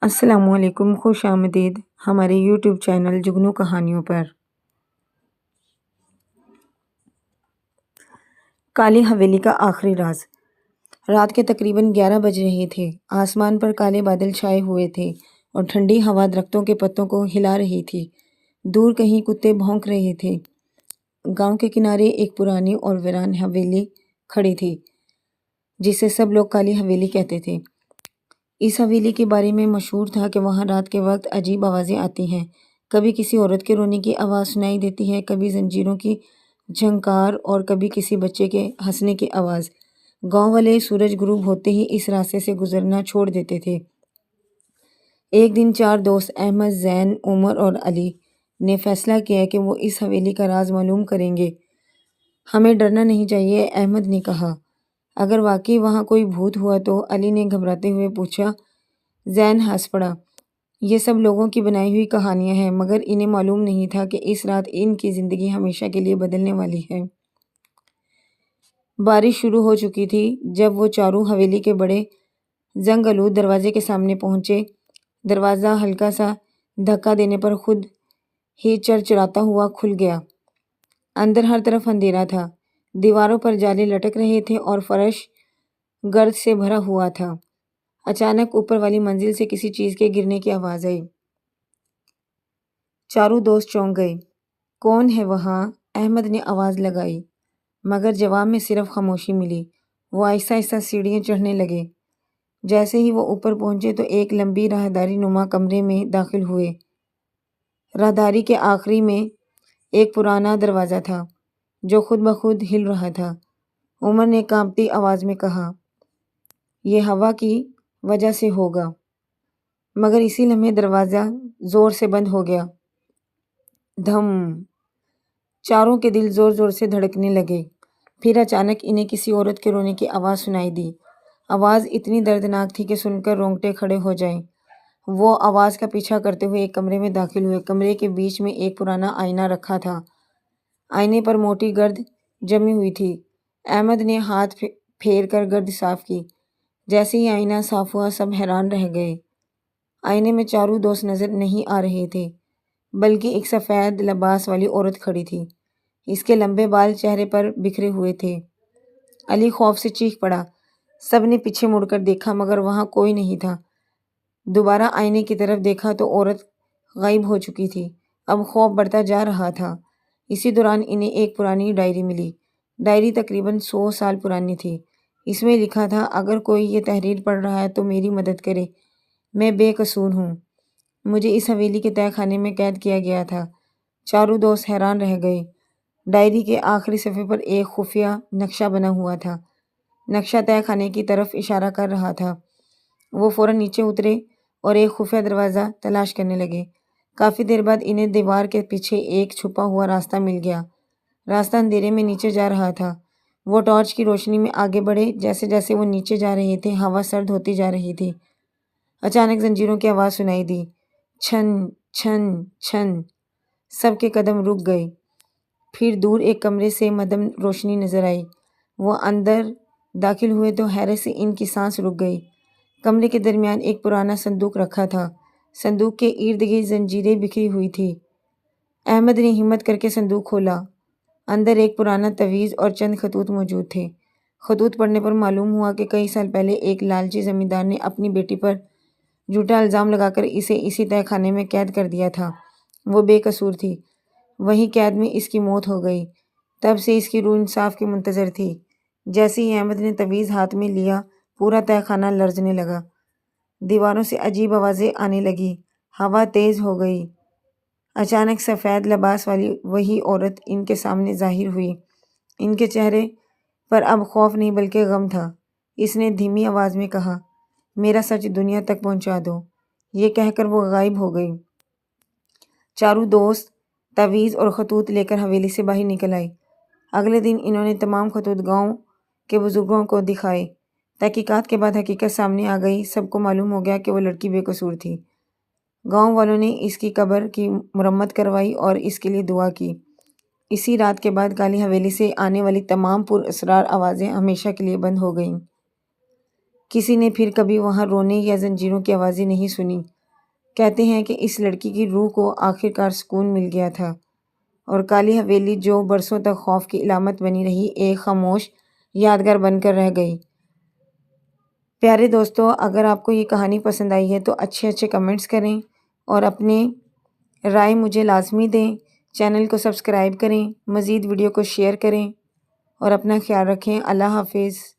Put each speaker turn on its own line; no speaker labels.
السلام علیکم، خوش آمدید ہمارے یوٹیوب چینل جگنو کہانیوں پر۔ کالی حویلی کا آخری راز۔ رات کے تقریباً 11 بج رہے تھے۔ آسمان پر کالے بادل چھائے ہوئے تھے اور ٹھنڈی ہوا درختوں کے پتوں کو ہلا رہی تھی۔ دور کہیں کتے بھونک رہے تھے۔ گاؤں کے کنارے ایک پرانی اور ویران حویلی کھڑی تھی جسے سب لوگ کالی حویلی کہتے تھے۔ اس حویلی کے بارے میں مشہور تھا کہ وہاں رات کے وقت عجیب آوازیں آتی ہیں۔ کبھی کسی عورت کے رونے کی آواز سنائی دیتی ہے، کبھی زنجیروں کی جھنکار اور کبھی کسی بچے کے ہنسنے کی آواز۔ گاؤں والے سورج غروب ہوتے ہی اس راستے سے گزرنا چھوڑ دیتے تھے۔ ایک دن 4 دوست احمد، زین، عمر اور علی نے فیصلہ کیا کہ وہ اس حویلی کا راز معلوم کریں گے۔ ہمیں ڈرنا نہیں چاہیے، احمد نے کہا۔ اگر واقعی وہاں کوئی بھوت ہوا تو؟ علی نے گھبراتے ہوئے پوچھا۔ زین ہنس پڑا۔ یہ سب لوگوں کی بنائی ہوئی کہانیاں ہیں، مگر انہیں معلوم نہیں تھا کہ اس رات ان کی زندگی ہمیشہ کے لیے بدلنے والی ہے۔ بارش شروع ہو چکی تھی جب وہ چاروں حویلی کے بڑے زنگ آلود دروازے کے سامنے پہنچے۔ دروازہ ہلکا سا دھکا دینے پر خود ہی چرچراتا ہوا کھل گیا۔ اندر ہر طرف اندھیرا تھا۔ دیواروں پر جالے لٹک رہے تھے اور فرش گرد سے بھرا ہوا تھا۔ اچانک اوپر والی منزل سے کسی چیز کے گرنے کی آواز آئی۔ چاروں دوست چونک گئے۔ کون ہے وہاں؟ احمد نے آواز لگائی، مگر جواب میں صرف خاموشی ملی۔ وہ آہستہ آہستہ سیڑھیاں چڑھنے لگے۔ جیسے ہی وہ اوپر پہنچے تو ایک لمبی راہداری نما کمرے میں داخل ہوئے۔ راہداری کے آخری میں ایک پرانا دروازہ تھا جو خود بخود ہل رہا تھا۔ عمر نے کانپتی آواز میں کہا، یہ ہوا کی وجہ سے ہوگا۔ مگر اسی لمحے دروازہ زور سے بند ہو گیا۔ دھم! چاروں کے دل زور زور سے دھڑکنے لگے۔ پھر اچانک انہیں کسی عورت کے رونے کی آواز سنائی دی۔ آواز اتنی دردناک تھی کہ سن کر رونگٹے کھڑے ہو جائیں۔ وہ آواز کا پیچھا کرتے ہوئے ایک کمرے میں داخل ہوئے۔ کمرے کے بیچ میں ایک پرانا آئینہ رکھا تھا۔ آئینے پر موٹی گرد جمی ہوئی تھی۔ احمد نے ہاتھ پھیر کر گرد صاف کی۔ جیسے ہی آئینہ صاف ہوا سب حیران رہ گئے۔ آئینے میں چاروں دوست نظر نہیں آ رہے تھے، بلکہ ایک سفید لباس والی عورت کھڑی تھی۔ اس کے لمبے بال چہرے پر بکھرے ہوئے تھے۔ علی خوف سے چیخ پڑا۔ سب نے پیچھے مڑ کر دیکھا مگر وہاں کوئی نہیں تھا۔ دوبارہ آئینے کی طرف دیکھا تو عورت غائب ہو چکی تھی۔ اب خوف بڑھتا جا رہا تھا۔ اسی دوران انہیں ایک پرانی ڈائری ملی۔ ڈائری تقریباً 100 سال پرانی تھی۔ اس میں لکھا تھا، اگر کوئی یہ تحریر پڑھ رہا ہے تو میری مدد کرے، میں بے قصور ہوں۔ مجھے اس حویلی کے تہہ خانے میں قید کیا گیا تھا۔ چاروں دوست حیران رہ گئے۔ ڈائری کے آخری صفحے پر ایک خفیہ نقشہ بنا ہوا تھا۔ نقشہ تہہ خانے کی طرف اشارہ کر رہا تھا۔ وہ فوراً نیچے اترے اور ایک خفیہ دروازہ تلاش کرنے لگے۔ کافی دیر بعد انہیں دیوار کے پیچھے ایک چھپا ہوا راستہ مل گیا۔ راستہ اندھیرے میں نیچے جا رہا تھا۔ وہ ٹارچ کی روشنی میں آگے بڑھے۔ جیسے جیسے وہ نیچے جا رہے تھے ہوا سرد ہوتی جا رہی تھی۔ اچانک زنجیروں کی آواز سنائی دی، چھن چھن چھن۔ سب کے قدم رک گئے۔ پھر دور ایک کمرے سے مدھم روشنی نظر آئی۔ وہ اندر داخل ہوئے تو حیرت سے ان کی سانس رک گئی۔ کمرے کے درمیان ایک پرانا صندوق رکھا تھا۔ صندوق کے ارد گرد زنجیریں بکھری ہوئی تھیں۔ احمد نے ہمت کر کے صندوق کھولا۔ اندر ایک پرانا تعویذ اور چند خطوط موجود تھے۔ خطوط پڑھنے پر معلوم ہوا کہ کئی سال پہلے ایک لالچی زمیندار نے اپنی بیٹی پر جھوٹا الزام لگا کر اسے اسی تہہ خانے میں قید کر دیا تھا۔ وہ بے قصور تھی۔ وہیں قید میں اس کی موت ہو گئی۔ تب سے اس کی روح انصاف کی منتظر تھی۔ جیسے ہی احمد نے تعویذ ہاتھ میں لیا پورا تہہ خانہ لرزنے لگا۔ دیواروں سے عجیب آوازیں آنے لگیں۔ ہوا تیز ہو گئی۔ اچانک سفید لباس والی وہی عورت ان کے سامنے ظاہر ہوئی۔ ان کے چہرے پر اب خوف نہیں بلکہ غم تھا۔ اس نے دھیمی آواز میں کہا، میرا سچ دنیا تک پہنچا دو۔ یہ کہہ کر وہ غائب ہو گئی۔ چاروں دوست تعویذ اور خطوط لے کر حویلی سے باہر نکل آئے۔ اگلے دن انہوں نے تمام خطوط گاؤں کے بزرگوں کو دکھائے۔ تحقیقات کے بعد حقیقت سامنے آ گئی۔ سب کو معلوم ہو گیا کہ وہ لڑکی بے قصور تھی۔ گاؤں والوں نے اس کی قبر کی مرمت کروائی اور اس کے لیے دعا کی۔ اسی رات کے بعد کالی حویلی سے آنے والی تمام پر اسرار آوازیں ہمیشہ کے لیے بند ہو گئیں۔ کسی نے پھر کبھی وہاں رونے یا زنجیروں کی آوازیں نہیں سنی۔ کہتے ہیں کہ اس لڑکی کی روح کو آخر کار سکون مل گیا تھا، اور کالی حویلی جو برسوں تک خوف کی علامت بنی رہی، ایک خاموش یادگار بن کر رہ گئی۔ پیارے دوستو، اگر آپ کو یہ کہانی پسند آئی ہے تو اچھے کمنٹس کریں اور اپنے رائے مجھے لازمی دیں۔ چینل کو سبسکرائب کریں، مزید ویڈیو کو شیئر کریں اور اپنا خیال رکھیں۔ اللہ حافظ۔